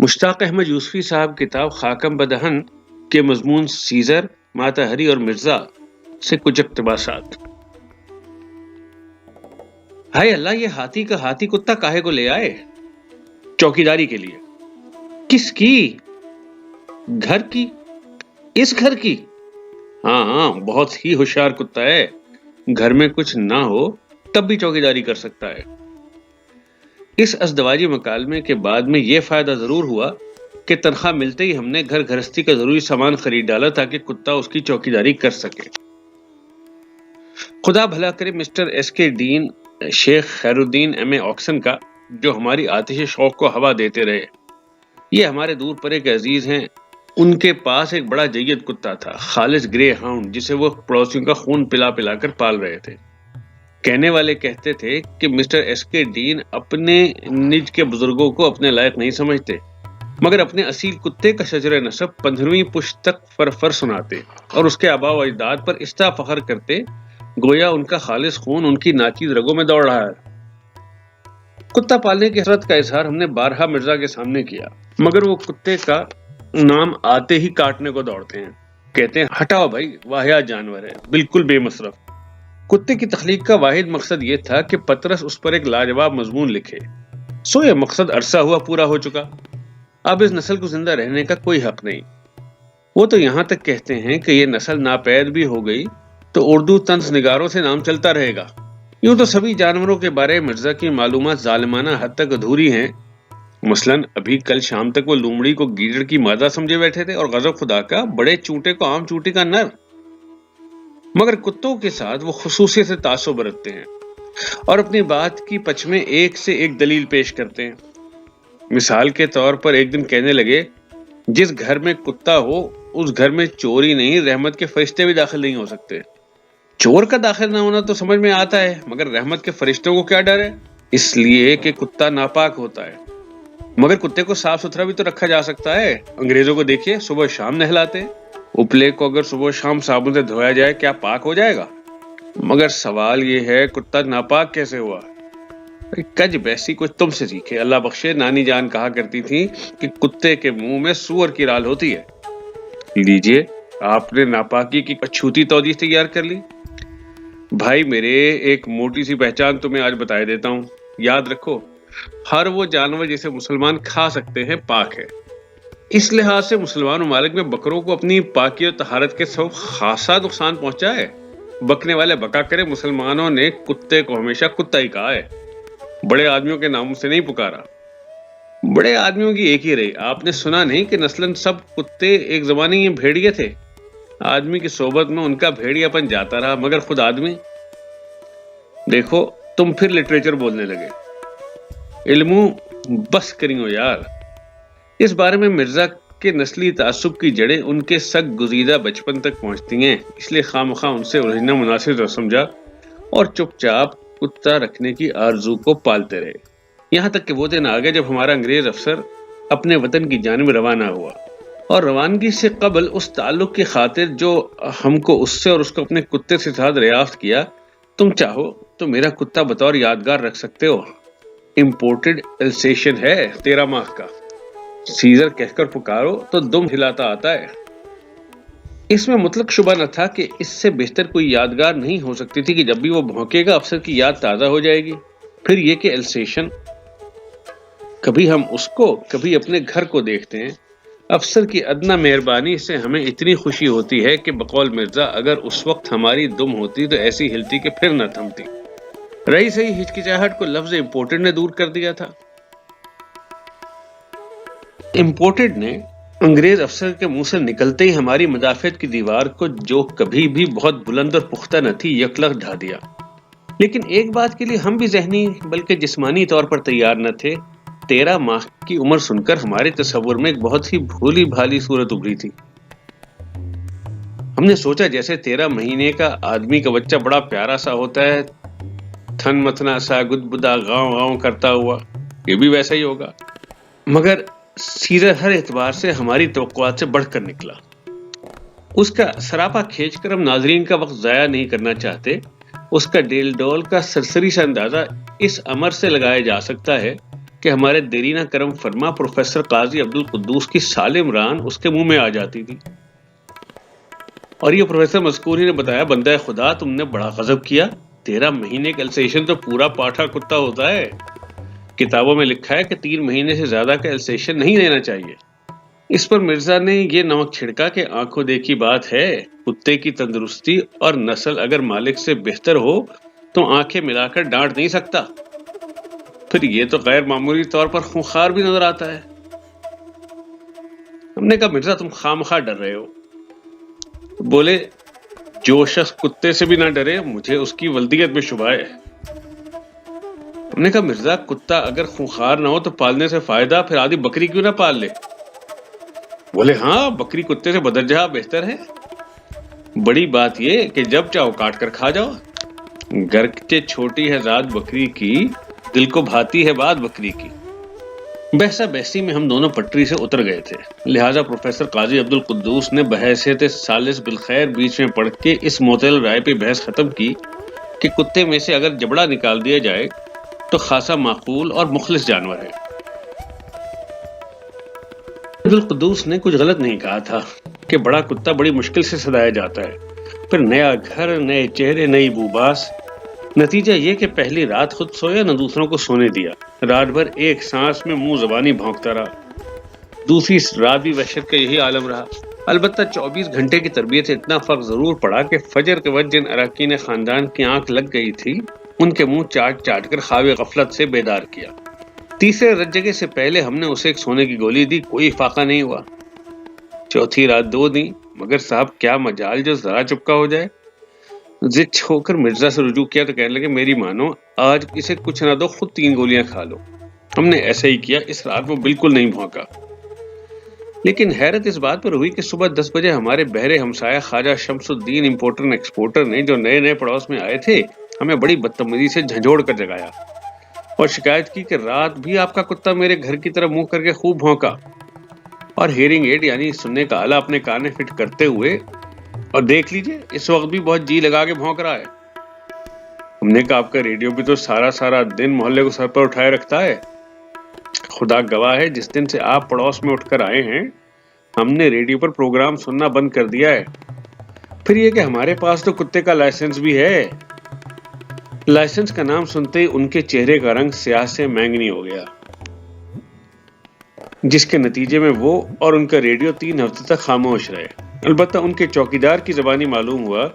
مشتاق احمد یوسفی صاحب کتاب خاکم بدہن کے مضمون سیزر، ماتا ہری اور مرزا سے کچھ اقتباسات۔ ہائے اللہ، یہ ہاتھی کا ہاتھی کتا کاہے کو لے آئے؟ چوکیداری کے لیے۔ کس کی؟ گھر کی؟ اس گھر کی؟ ہاں، بہت ہی ہوشیار کتا ہے، گھر میں کچھ نہ ہو تب بھی چوکیداری کر سکتا ہے۔ اس ازدواجی مکالمے کے بعد میں یہ فائدہ ضرور ہوا کہ تنخواہ ملتے ہی ہم نے گھر گھرستی کا ضروری سامان خرید ڈالا تاکہ کتا اس کی چوکیداری کر سکے۔ خدا بھلا کرے مسٹر ایس کے ڈین، شیخ خیر الدین ایم اے آکسن کا، جو ہماری آتش شوق کو ہوا دیتے رہے۔ یہ ہمارے دور پرے کے عزیز ہیں۔ ان کے پاس ایک بڑا جید کتا تھا، خالص گرے ہاؤنڈ، جسے وہ پڑوسیوں کا خون پلا پلا کر پال رہے تھے۔ کہنے والے کہتے تھے کہ مسٹر ایس کے ڈین اپنے نج کے بزرگوں کو اپنے لائق نہیں سمجھتے، مگر اپنے اصیل کتے کا شجر نسب 15ویں پشت تک فر سناتے اور اس کے آباء و اجداد پر استا فخر کرتے، گویا ان کا خالص خون ان کی ناچیز رگوں میں دوڑ رہا ہے۔ کتا پالنے کی حسرت کا اظہار ہم نے بارہا مرزا کے سامنے کیا، مگر وہ کتے کا نام آتے ہی کاٹنے کو دوڑتے ہیں، کہتے ہیں ہٹاؤ بھائی، واہیات جانور ہے، بالکل بے مصرف۔ کتے کی تخلیق کا واحد مقصد یہ تھا کہ پطرس اس پر ایک لاجواب مضمون لکھے، سو یہ مقصد عرصہ ہوا پورا ہو چکا، اب اس نسل کو زندہ رہنے کا کوئی حق نہیں۔ وہ تو یہاں تک کہتے ہیں کہ یہ نسل ناپید بھی ہو گئی تو اردو طنز نگاروں سے نام چلتا رہے گا۔ یوں تو سبھی جانوروں کے بارے مرزا کی معلومات ظالمانہ حد تک ادھوری ہیں۔ مثلاً ابھی کل شام تک وہ لومڑی کو گیدڑ کی مادہ سمجھے بیٹھے تھے اور غضب خدا کا بڑے چونٹے کو عام چونٹی کا نر، مگر کتوں کے ساتھ وہ خصوصیت سے تعصب برتتے ہیں اور اپنی بات کی پچ میں ایک سے ایک دلیل پیش کرتے ہیں۔ مثال کے طور پر ایک دن کہنے لگے، جس گھر میں کتا ہو اس گھر میں چوری نہیں، رحمت کے فرشتے بھی داخل نہیں ہو سکتے۔ چور کا داخل نہ ہونا تو سمجھ میں آتا ہے، مگر رحمت کے فرشتوں کو کیا ڈر ہے؟ اس لیے کہ کتا ناپاک ہوتا ہے، مگر کتے کو صاف ستھرا بھی تو رکھا جا سکتا ہے۔ انگریزوں کو دیکھیے، صبح شام نہلاتے، اپلے کو اگر صبح شام صابن سے دھویا جائے کیا پاک ہو جائے گا؟ مگر سوال یہ ہے کتا ناپاک کیسے ہوا؟ کج بیسی کچھ تم سے سیکھے۔ اللہ بخشے نانی جان کہا کرتی تھی کہ کتے کے منہ میں سور کی رال ہوتی ہے۔ لیجئے، آپ نے ناپاکی کی اچھوتی توضیح تیار کر لی۔ بھائی میرے، ایک موٹی سی پہچان تمہیں آج بتائے دیتا ہوں، یاد رکھو، ہر وہ جانور جسے مسلمان کھا سکتے ہیں پاک ہے۔ اس لحاظ سے مسلمان ممالک میں بکروں کو اپنی پاکی و طہارت کے سبب خاصا نقصان پہنچا ہے۔ بکنے والے بکا کرے، مسلمانوں نے کتے کو ہمیشہ کتا ہی کہا ہے، بڑے آدمیوں کے ناموں سے نہیں پکارا۔ بڑے آدمیوں کی ایک ہی رہی، آپ نے سنا نہیں کہ نسلاً سب کتے ایک زمانے یہ بھیڑیے تھے؟ آدمی کی صحبت میں ان کا بھیڑیا پن جاتا رہا، مگر خود آدمی۔ دیکھو تم پھر لٹریچر بولنے لگے، علموں بس کریو یار۔ اس بارے میں مرزا کے نسلی تعصب کی جڑیں ان کے سگ گزیدہ بچپن تک پہنچتی ہیں، اس لیے خواہ ان سے الجھنا مناسب سمجھا اور چپ چاپ کتا رکھنے کی آرزو کو پالتے رہے۔ یہاں تک کہ وہ دن آ گئے جب ہمارا انگریز افسر اپنے وطن کی جانب روانہ ہوا، اور روانگی سے قبل اس تعلق کی خاطر جو ہم کو اس سے اور اس کو اپنے کتے سے ساتھ دریافت کیا، تم چاہو تو میرا کتا بطور یادگار رکھ سکتے ہو، امپورٹڈ السیشن ہے 13 ماہ کا، سیزر کہہ کر پکارو تو دم ہلاتا آتا ہے۔ اس میں مطلق شبہ نہ تھا کہ اس سے بہتر کوئی یادگار نہیں ہو سکتی تھی کہ جب بھی وہ بھونکے گا افسر کی یاد تازہ ہو جائے گی۔ پھر یہ کہ السیشن، کبھی ہم اس کو کبھی اپنے گھر کو دیکھتے ہیں۔ افسر کی ادنا مہربانی سے ہمیں اتنی خوشی ہوتی ہے کہ بقول مرزا اگر اس وقت ہماری دم ہوتی تو ایسی ہلتی کہ پھر نہ تھمتی۔ رہی صحیح ہچکچاہٹ کو لفظ امپورٹڈ نے دور کر دیا تھا۔ امپورٹڈ نے انگریز افسر کے منہ سے نکلتے ہی ہماری مدافعت کی دیوار کو، جو کبھی بھی بہت بلند اور پختہ نہ تھی، یکلخت ڈھا دیا۔ لیکن ایک بات کے لیے ہم بھی ذہنی بلکہ جسمانی طور پر تیار نہ تھے۔ 13 ماہ کی عمر سن کر ہمارے تصور میں ایک بہت ہی بھولی بھالی صورت ابھری تھی۔ ہم نے سوچا جیسے 13 مہینے کا آدمی کا بچہ بڑا پیارا سا ہوتا ہے، تھن متنا سا، گدگدا گاؤں گاؤں کرتا ہوا، یہ بھی ویسا ہی ہوگا۔ مگر سیزر ہر اعتبار سے ہماری توقعات سے بڑھ کر نکلا۔ اس کا سراپا کھینچ کر ہم ناظرین کا وقت ضائع نہیں کرنا چاہتے۔ اس کا ڈیل ڈول کا سرسری سا اندازہ اس امر سے لگایا جا سکتا ہے کہ ہمارے دیرینہ کرم فرما پروفیسر قاضی عبد القدوس کی سالم ران اس کے منہ میں آ جاتی تھی، اور یہ پروفیسر مذکور ہی نے بتایا، بندہ خدا تم نے بڑا غضب کیا، 13 مہینے کا السیشن تو پورا پاٹھا کتا ہوتا ہے، کتابوں میں لکھا ہے کہ 3 مہینے سے زیادہ کا السیشن نہیں لینا چاہیے۔ اس پر مرزا نے یہ نمک چھڑکا کہ آنکھوں دیکھی بات ہے، کتے کی تندرستی اور نسل اگر مالک سے بہتر ہو تو آنکھیں ملا کر ڈانٹ نہیں سکتا، پھر یہ تو غیر معمولی طور پر خونخوار بھی نظر آتا ہے۔ ہم نے کہا مرزا تم خامخواہ ڈر رہے ہو۔ بولے جو شخص کتے سے بھی نہ ڈرے مجھے اس کی ولدیت میں شبہ ہے۔ ہم نے کہا مرزا کتا اگر خونخوار نہ ہو تو پالنے سے فائدہ، پھر آدھی بکری کیوں نہ پال لے؟ بولے ہاں بکری کتے سے بدرجہ بہتر ہے، بڑی بات یہ کہ جب چاہو کاٹ کر کھا جاؤ، گرچہ چھوٹی ہے ذات بکری کی، دل کو بھاتی ہے بات بکری کی۔ بحثہ بحثی میں ہم دونوں پٹری سے اتر گئے تھے، لہٰذا پروفیسر قاضی عبد القدوس نے بحیثیت ثالث بالخیر بیچ میں پڑھ کے اس معتدل رائے پہ بحث ختم کی کہ کتے میں سے اگر جبڑا نکال دیا جائے تو خاصا معقول اور مخلص جانور ہے۔ عبد القدوس نے کچھ غلط نہیں کہا تھا کہ بڑا کتا بڑی مشکل سے سدایا جاتا ہے، پھر نیا گھر، نئے چہرے، نئی بوباس، نتیجہ یہ کہ پہلی رات خود سویا نہ دوسروں کو سونے دیا، رات بھر ایک سانس میں منہ زبانی بھونکتا رہا، دوسری رات بھی وحشت کا یہی عالم رہا۔ البتہ 24 گھنٹے کی تربیت سے اتنا فرق ضرور پڑا کہ فجر کے وقت جن اراکین خاندان کی آنکھ لگ گئی تھی ان کے منہ چاٹ چاٹ کر خواب غفلت سے بیدار کیا۔ تیسرے رت جگہ سے پہلے ہم نے اسے ایک سونے کی گولی دی، کوئی فاقہ نہیں ہوا۔ چوتھی رات 2 دی، مگر صاحب کیا مجال جو ذرا چپکا ہو جائے۔ ضد ہو کر مرزا سے رجوع کیا تو کہنے لگے میری مانو آج اسے کچھ نہ دو، خود 3 گولیاں کھا لو۔ ہم نے ایسا ہی کیا، اس رات وہ بالکل نہیں بھونکا۔ لیکن حیرت اس بات پر ہوئی کہ صبح 10 بجے ہمارے بہرے ہمسایہ خواجہ شمس الدین امپورٹر اینڈ ایکسپورٹر نے، جو نئے نئے پڑوس میں آئے تھے، ہمیں بڑی بدتمیزی سے جھنجھوڑ کر جگایا اور شکایت کی کہ رات بھی آپ کا کتا میرے گھر کی طرف منہ کر کے خوب بھونکا، اور ہیئرنگ ایڈ یعنی سننے کا آلہ اپنے کان میں فٹ کرتے ہوئے، اور دیکھ لیجئے اس وقت بھی بہت جی لگا کے بھونک رہا ہے۔ ہم نے کہا آپ کا ریڈیو بھی تو سارا دن محلے کو سر پر اٹھائے رکھتا ہے۔ خدا گواہ ہے جس دن سے آپ پڑوس میں اٹھ کر آئے ہیں ہم نے ریڈیو پر پروگرام سننا بند کر دیا ہے۔ پھر یہ کہ ہمارے پاس تو کتے کا لائسنس بھی ہے۔ لائسنس کا نام سنتے ہی ان کے چہرے کا رنگ سیاہ سے مینگنی ہو گیا، جس کے نتیجے میں وہ اور ان کا ریڈیو 3 ہفتے تک خاموش رہے۔ البتہ ان کے چوکیدار کی زبانی معلوم ہوا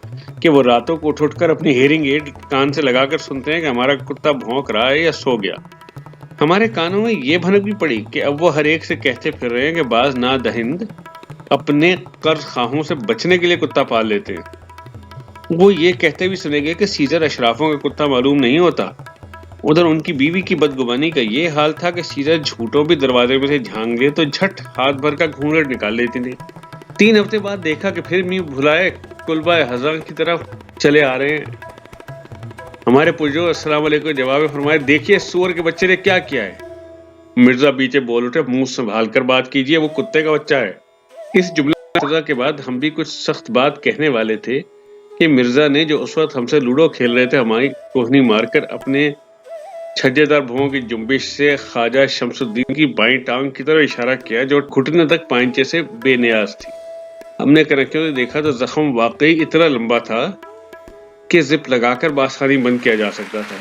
کہ وہ راتوں کو اٹھ کر اپنی ہیئرنگ ایڈ کان سے لگا کر سنتے ہیں کہ ہمارا کتا بھونک رہا ہے یا سو گیا۔ ہمارے کانوں میں یہ بھنک بھی پڑی کہ اب وہ ہر ایک سے کہتے پھر رہے ہیں کہ بعض نادہند اپنے قرض خواہوں سے بچنے کے لیے کتا پال لیتے ہیں۔ وہ یہ کہتے بھی سنے گے کہ سیزر اشرافوں کا کتا معلوم نہیں ہوتا۔ ادھر ان کی بیوی کی بدگمانی کا یہ حال تھا کہ سیزر جھوٹوں بھی دروازے میں سے جھانک لے تو جھٹ ہاتھ بھر کا گھونگھٹ نکال لیتی تھی۔ 3 ہفتے بعد دیکھا کہ پھر منہ بھلائے کلبہ حضرت کی طرف چلے آ رہے ہیں۔ ہمارے پرجو السلام علیکم جواب فرمائے دیکھیے سور کے بچے نے کیا کیا ہے۔ مرزا پیچھے بول اٹھے منہ سنبھال کر بات کیجیے، وہ کتے کا بچہ ہے۔ اس جملہ کے بعد ہم بھی کچھ سخت بات کہنے والے تھے کہ مرزا نے جو اس وقت ہم سے لوڈو کھیل رہے تھے ہماری کوہنی مار کر اپنے چھجے دار بھوؤں کی جنبش سے خواجہ شمس الدین کی بائیں ٹانگ کی طرف اشارہ کیا جو گھٹنے تک پائنچے سے بے نیاز تھی۔ ہم نے کنکھیوں سے دیکھا تو زخم واقعی اتنا لمبا تھا کہ زپ لگا کر بآسانی بند کیا جا سکتا تھا۔